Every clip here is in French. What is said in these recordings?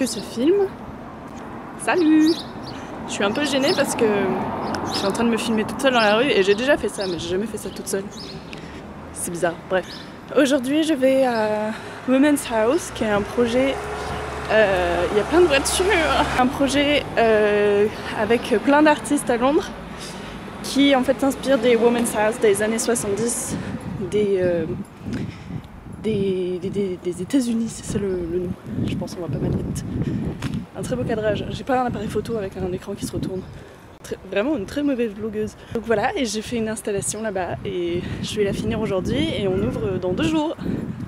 que ce film. Salut! Je suis un peu gênée parce que je suis en train de me filmer toute seule dans la rue et j'ai déjà fait ça, mais j'ai jamais fait ça toute seule. C'est bizarre, bref. Aujourd'hui, je vais à Women's House, qui est un projet... Il y a plein de voitures. Un projet avec plein d'artistes à Londres qui en fait s'inspire des Women's House des années 70 des États-Unis, c'est ça le nom. Je pense qu'on va pas mal vite. Un très beau cadrage. J'ai pas un appareil photo avec un écran qui se retourne. Vraiment une très mauvaise vlogueuse. Donc voilà, et j'ai fait une installation là-bas et je vais la finir aujourd'hui et on ouvre dans 2 jours,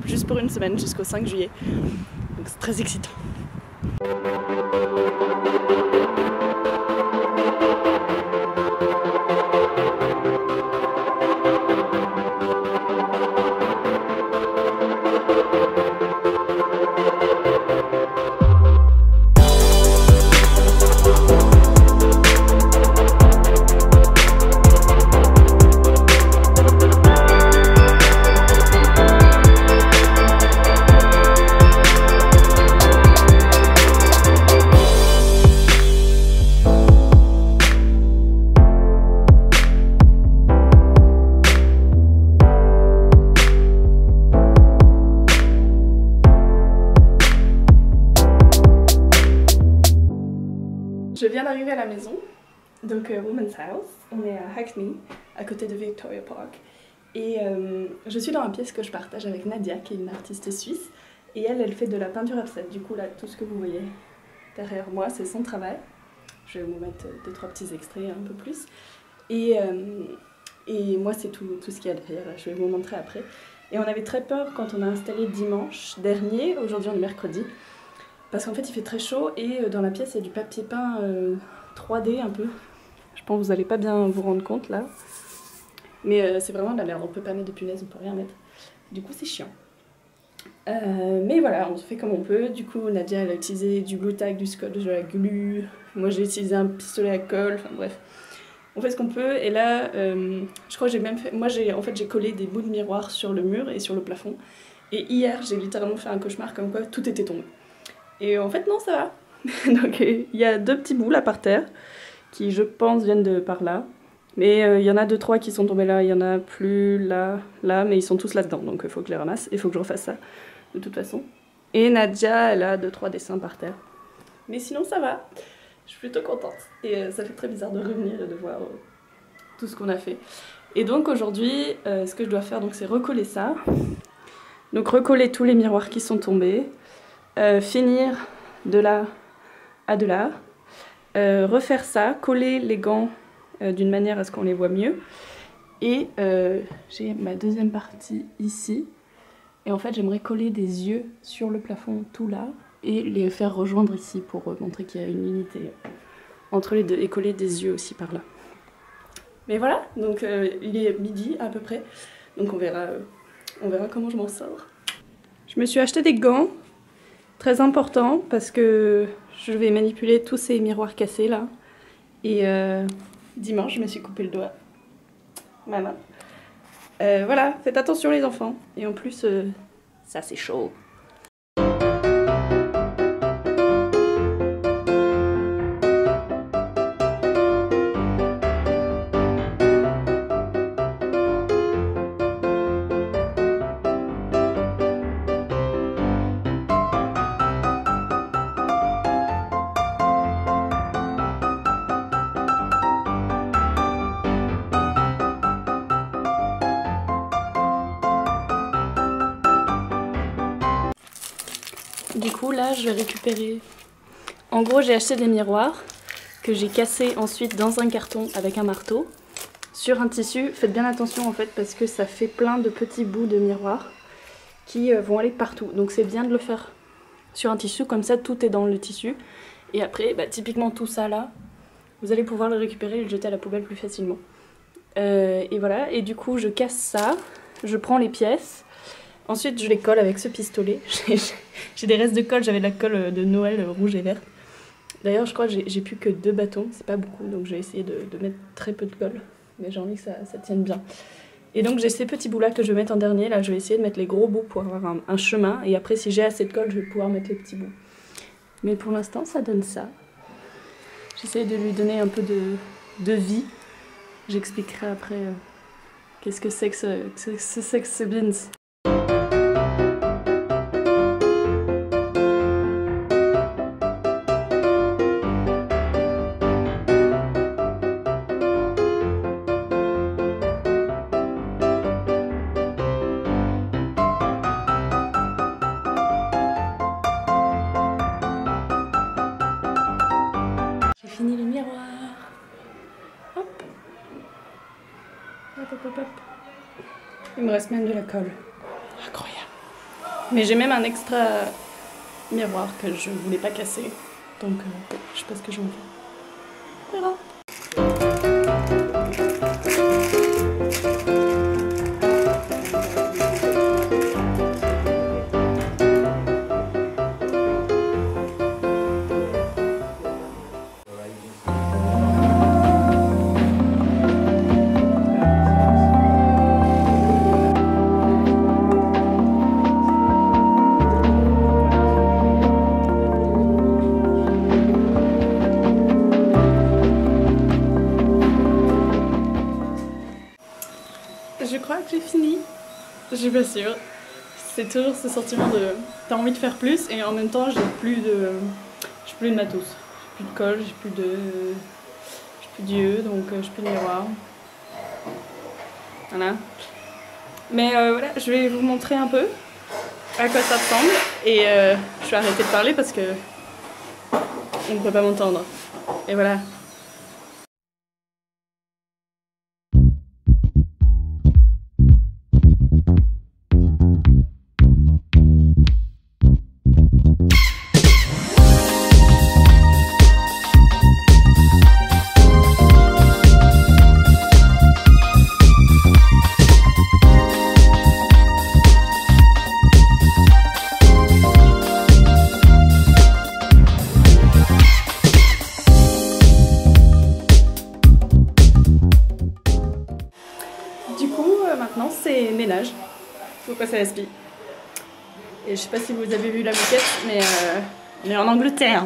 juste pour une semaine jusqu'au 5 juillet. Donc c'est très excitant. Je viens d'arriver à la maison, donc Women's House, on est à Hackney, à côté de Victoria Park. Et je suis dans la pièce que je partage avec Nadia, qui est une artiste suisse. Et elle fait de la peinture abstraite. Du coup là, tout ce que vous voyez derrière moi, c'est son travail. Je vais vous mettre 2-3 petits extraits un peu plus. Et moi, c'est tout ce qu'il y a derrière, je vais vous montrer après. Et on avait très peur quand on a installé dimanche dernier, aujourd'hui on est mercredi. Parce qu'en fait il fait très chaud et dans la pièce il y a du papier peint 3D un peu. Je pense que vous n'allez pas bien vous rendre compte là. Mais c'est vraiment de la merde, on peut pas mettre de punaise, on peut rien mettre. Du coup c'est chiant. Mais voilà, on se fait comme on peut. Du coup Nadia elle a utilisé du glue tack, du scotch, de la glu. Moi j'ai utilisé un pistolet à colle, enfin bref. On fait ce qu'on peut et là je crois que j'ai même fait... Moi j'ai collé des bouts de miroir sur le mur et sur le plafond. Et hier j'ai littéralement fait un cauchemar comme quoi tout était tombé. Et en fait non, ça va. Donc il y a 2 petits bouts là par terre qui je pense viennent de par là. Mais il y en a 2-3 qui sont tombés là, il y en a plus là, mais ils sont tous là-dedans. Donc il faut que je les ramasse, il faut que je refasse ça de toute façon. Et Nadia, elle a 2-3 dessins par terre. Mais sinon ça va, je suis plutôt contente. Et ça fait très bizarre de revenir et de voir tout ce qu'on a fait. Et donc aujourd'hui, ce que je dois faire c'est recoller ça. Donc recoller tous les miroirs qui sont tombés. Finir de là à de là, refaire ça, coller les gants d'une manière à ce qu'on les voit mieux. Et j'ai ma deuxième partie ici. Et en fait j'aimerais coller des yeux sur le plafond tout là et les faire rejoindre ici pour montrer qu'il y a une unité entre les deux et coller des yeux aussi par là. Mais voilà, donc il est midi à peu près, donc on verra comment je m'en sors. Je me suis acheté des gants. Très important parce que je vais manipuler tous ces miroirs cassés là. Et dimanche, je me suis coupé le doigt. Voilà. Voilà, faites attention les enfants. Et en plus, ça c'est chaud. Du coup là je vais récupérer, en gros j'ai acheté des miroirs que j'ai cassés ensuite dans un carton avec un marteau sur un tissu. Faites bien attention en fait parce que ça fait plein de petits bouts de miroirs qui vont aller partout. Donc c'est bien de le faire sur un tissu, comme ça tout est dans le tissu. Et après typiquement tout ça là, vous allez pouvoir le récupérer et le jeter à la poubelle plus facilement. Et voilà, et du coup je casse ça, je prends les pièces. Ensuite je les colle avec ce pistolet. J'ai des restes de colle, j'avais de la colle de Noël rouge et verte. D'ailleurs je crois que j'ai plus que 2 bâtons, c'est pas beaucoup, donc j'ai essayé de mettre très peu de colle. Mais j'ai envie que ça tienne bien. Et donc j'ai ces petits bouts là que je vais mettre en dernier. Là je vais essayer de mettre les gros bouts pour avoir un chemin. Et après si j'ai assez de colle je vais pouvoir mettre les petits bouts. Mais pour l'instant, ça donne ça. J'essaie de lui donner un peu de vie. J'expliquerai après qu'est-ce que c'est que ce beans. J'ai fini le miroir. Hop. Hop, hop, hop, hop. Il me reste même de la colle. Incroyable. Mais j'ai même un extra miroir que je voulais pas casser. Donc je sais pas ce que je vais faire. On verra. Je crois que j'ai fini. Je suis pas sûre. C'est toujours ce sentiment de t'as envie de faire plus et en même temps j'ai plus de matos. J'ai plus de colle, j'ai plus d'yeux, donc j'ai plus de miroir. Voilà. Mais voilà, je vais vous montrer un peu à quoi ça ressemble et je vais arrêter de parler parce que on ne peut pas m'entendre. Et voilà. Maintenant c'est ménage, faut passer à la spie. Et je sais pas si vous avez vu la moquette, mais on est en Angleterre.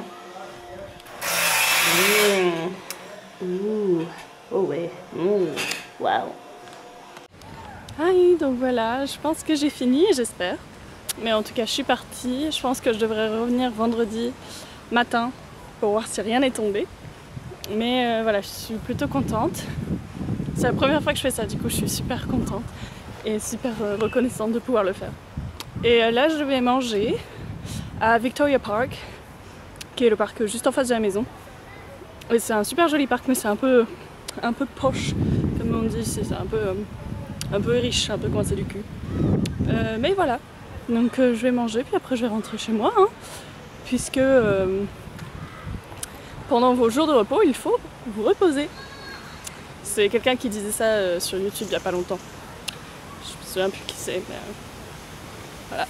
Ouh. Oh ouais. Wow. Donc voilà, je pense que j'ai fini, j'espère. Mais en tout cas je suis partie, je pense que je devrais revenir vendredi matin pour voir si rien n'est tombé. Mais voilà, je suis plutôt contente. C'est la première fois que je fais ça, du coup je suis super contente et super reconnaissante de pouvoir le faire. Et là je vais manger à Victoria Park, qui est le parc juste en face de la maison. Et c'est un super joli parc, mais c'est un peu poche, comme on dit, c'est un peu riche, un peu coincé du cul. Mais voilà, donc je vais manger, puis après je vais rentrer chez moi, hein, puisque pendant vos jours de repos, il faut vous reposer. C'est quelqu'un qui disait ça sur YouTube il n'y a pas longtemps. Je me souviens plus qui c'est, mais voilà.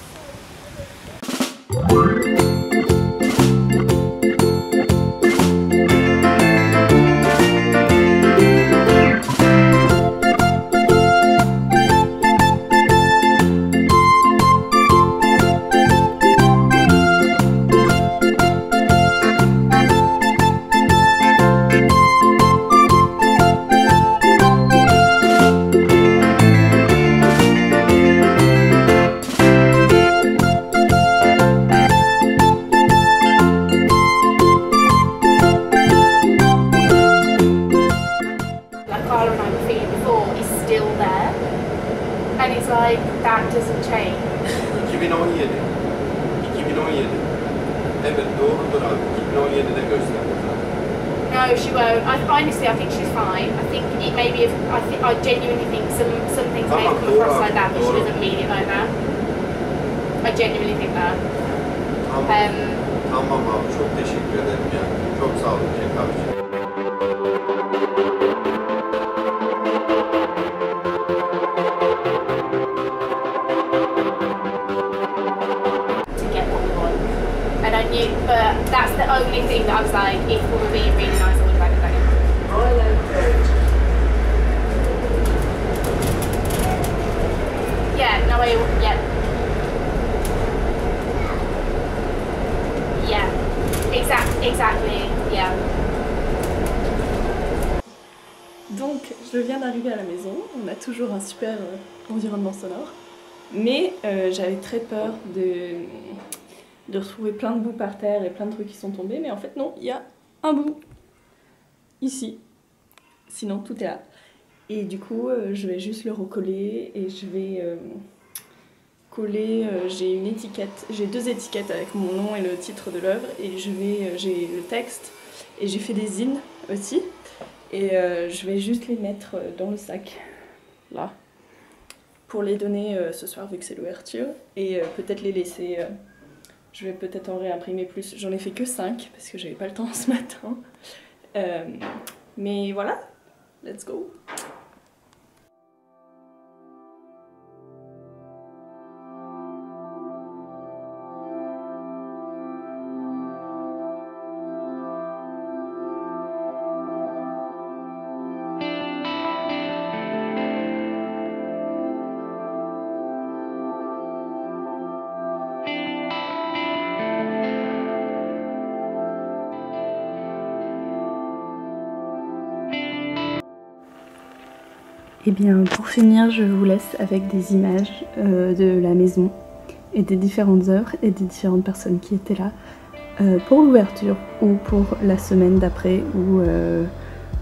That doesn't change. 2017. Evet doğrudur abi. 2017'de gösterdi. No, she won't. Honestly, I think she's fine. I think it maybe if I genuinely think some things may come across like that, but she doesn't mean it like that. I genuinely think that. Tamam abi, çok teşekkür ederim ya. Çok sağ olun Cenk abiciğim. And I knew, but that's the only thing that I was like, if we were being really nice, I would have had it. Yeah, no, yeah. Yeah. Exactly, yeah. Donc, je viens d'arriver à la maison. On a toujours un super environnement sonore. Mais j'avais très peur de retrouver plein de boue par terre et plein de trucs qui sont tombés. Mais en fait, non, il y a un bout ici. Sinon, tout est là. Et du coup, je vais juste le recoller et je vais coller. J'ai une étiquette, j'ai 2 étiquettes avec mon nom et le titre de l'œuvre. Et j'ai le texte et j'ai fait des zines aussi. Et je vais juste les mettre dans le sac, là, pour les donner ce soir vu que c'est l'ouverture. Et peut-être les laisser, je vais peut-être en réimprimer plus. J'en ai fait que 5 parce que j'avais pas le temps ce matin. Mais voilà, let's go! Et bien pour finir, je vous laisse avec des images de la maison et des différentes œuvres et des différentes personnes qui étaient là pour l'ouverture ou pour la semaine d'après où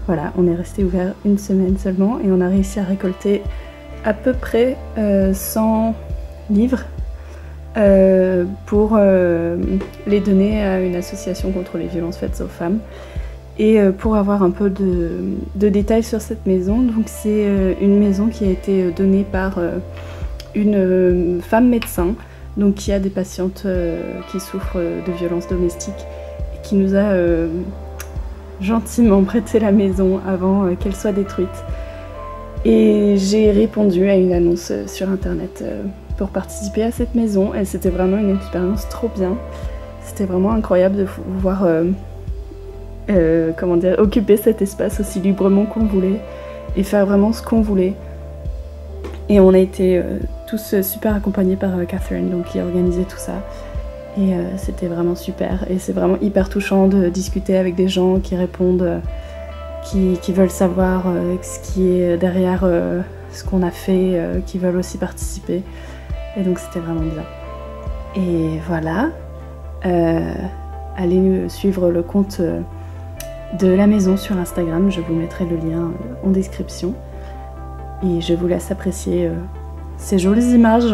voilà, on est resté ouvert une semaine seulement et on a réussi à récolter à peu près 100 livres pour les donner à une association contre les violences faites aux femmes. Et pour avoir un peu de détails sur cette maison, donc c'est une maison qui a été donnée par une femme médecin, donc qui a des patientes qui souffrent de violences domestiques et qui nous a gentiment prêté la maison avant qu'elle soit détruite. Et j'ai répondu à une annonce sur internet pour participer à cette maison et c'était vraiment une expérience trop bien. C'était vraiment incroyable de voir comment dire, occuper cet espace aussi librement qu'on voulait et faire vraiment ce qu'on voulait. Et on a été tous super accompagnés par Catherine, donc qui a organisé tout ça. Et c'était vraiment super. Et c'est vraiment hyper touchant de discuter avec des gens qui répondent, qui veulent savoir ce qui est derrière ce qu'on a fait, qui veulent aussi participer. Et donc c'était vraiment bien. Et voilà. Allez suivre le compte de la maison sur Instagram, je vous mettrai le lien en description. Et je vous laisse apprécier ces jolies images.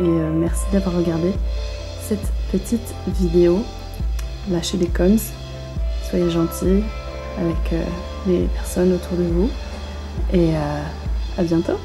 Et merci d'avoir regardé cette petite vidéo. Lâchez des coms, soyez gentils avec les personnes autour de vous. Et à bientôt!